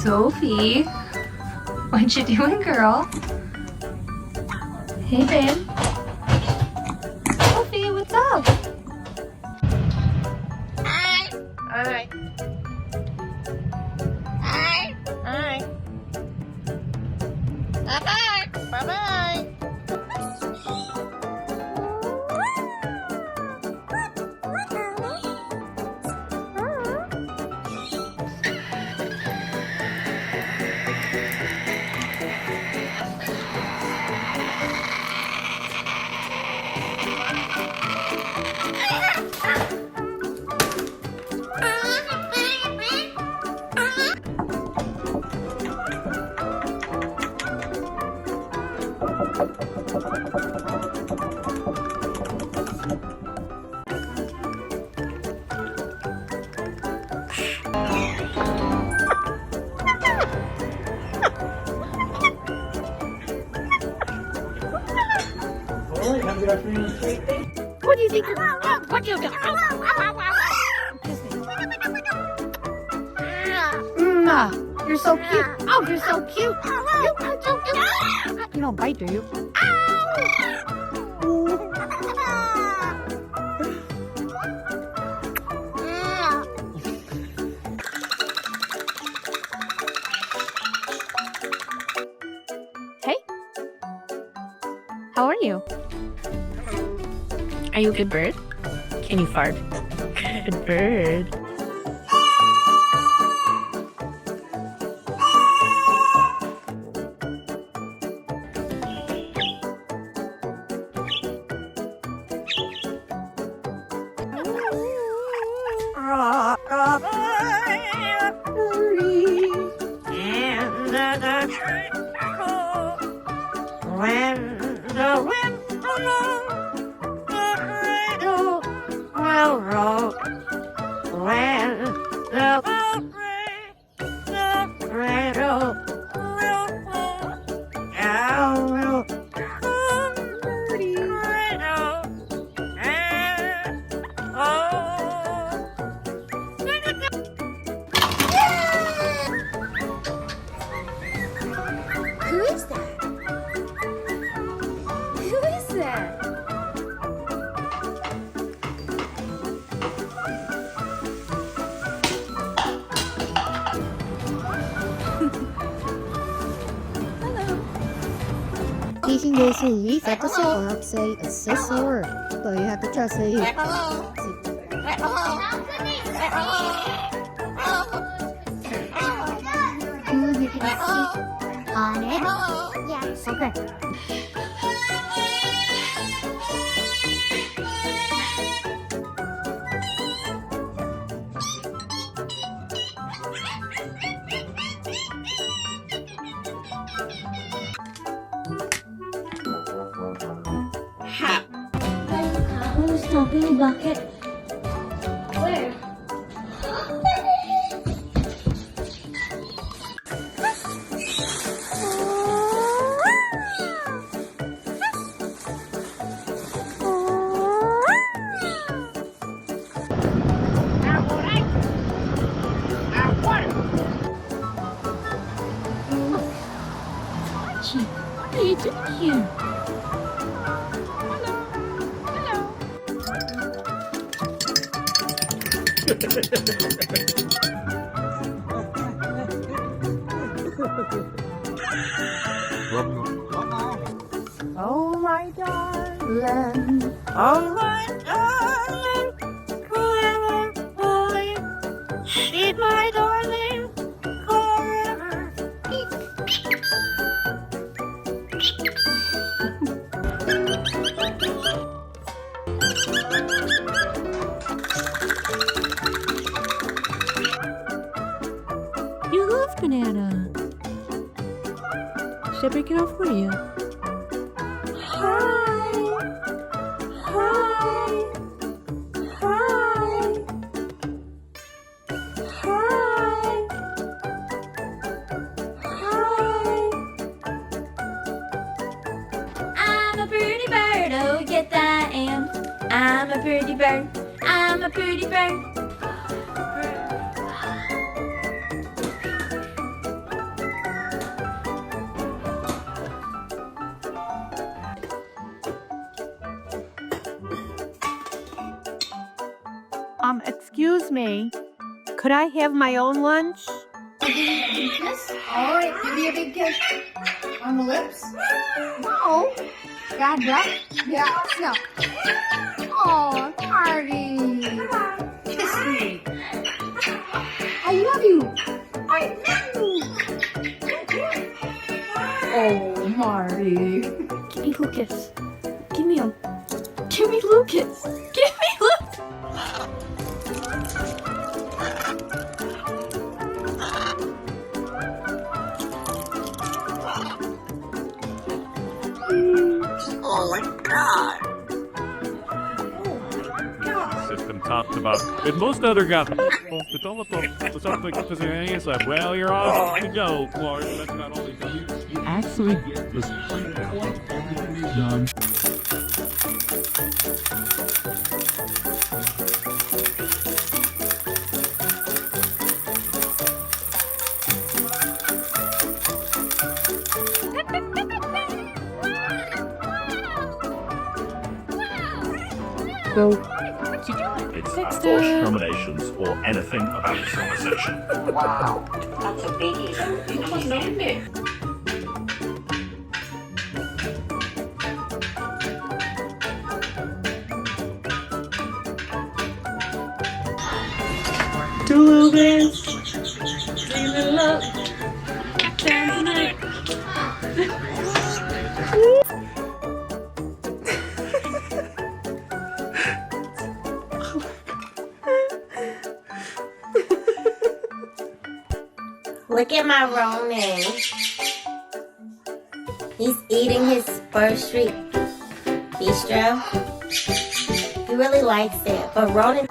Sophie, what you doing, girl? Hey, babe. Sophie, what's up? Hi. Hi. Hi. Hi. Bye-bye. Bye-bye. What do you think? What do you do? You're so cute. Oh, you're so cute. You are so cute. You don't bite, do you? Hey. How are you? Are you a good bird? Can you fart? Good bird. When the wind blows, the cradle will roll. When the boat breaks, the cradle will fall. I will come to the cradle and Who is that? Who is that? Teaching this in this episode will not say a sissy word, so you have to just say it. hello. Hello. You can see on it. Yes. Okay. Who's dumping bucket? Where? Archie, what are you doing here? Oh my darling, oh my darling, forever boy, she's my darling forever. You love banana. Should I break it off for you? Hi, hi, hi, hi, hi. I'm a pretty bird, oh yes I am. I'm a pretty bird, I'm a pretty bird. Excuse me. Could I have my own lunch? Kiss? All right, give me a big kiss. On the lips? No. God, yeah? Yeah, no. Oh, Marty. Kiss me. I love you. I love you. Oh, Marty. Give me Lucas. Give me him. Give me Lucas. Give me Lucas. Oh my God. System talked about with most other guys. Well, you're off to go, Clark. That's not all you actually get this done. So, It's not false nominations or anything about this conversation. Wow. That's a biggie. You must know it. Two little bits. Three little up. Saturday night. Look at my Ronan. He's eating his Spur Street bistro. He really likes it, but Ronan.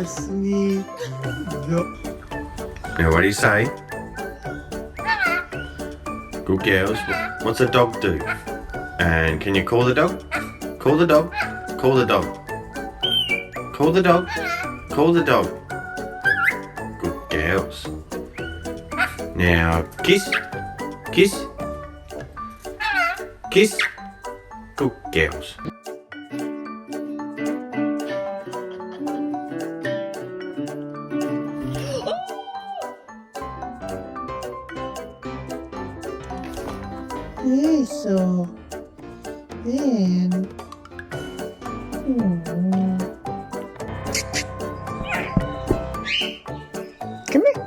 sweet. Now, what do you say? Good girls. What's a dog do? And can you call the dog? Call the dog. Call the dog. Call the dog. Call the dog. Good girls. Now, kiss. Kiss. Kiss. Good girls. Eso. Ven. Come here.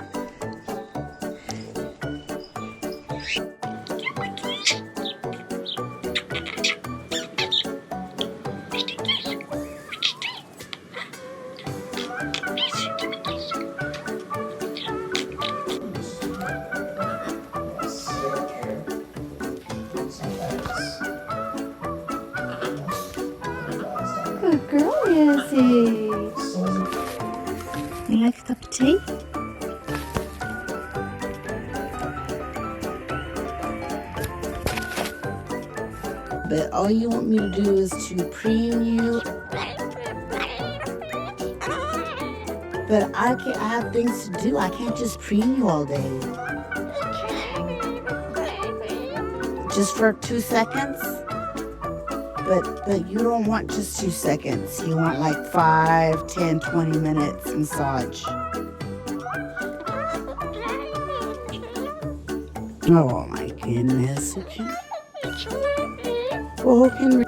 Good girl, Izzy. You like a cup of tea? But all you want me to do is to preen you. But I have things to do. I can't just preen you all day. Just for 2 seconds. but you don't want just 2 seconds. You want like 5, 10, 20 minutes massage. Oh my goodness. Oh, Henry.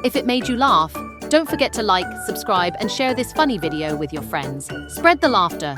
If it made you laugh, don't forget to like, subscribe, and share this funny video with your friends. Spread the laughter.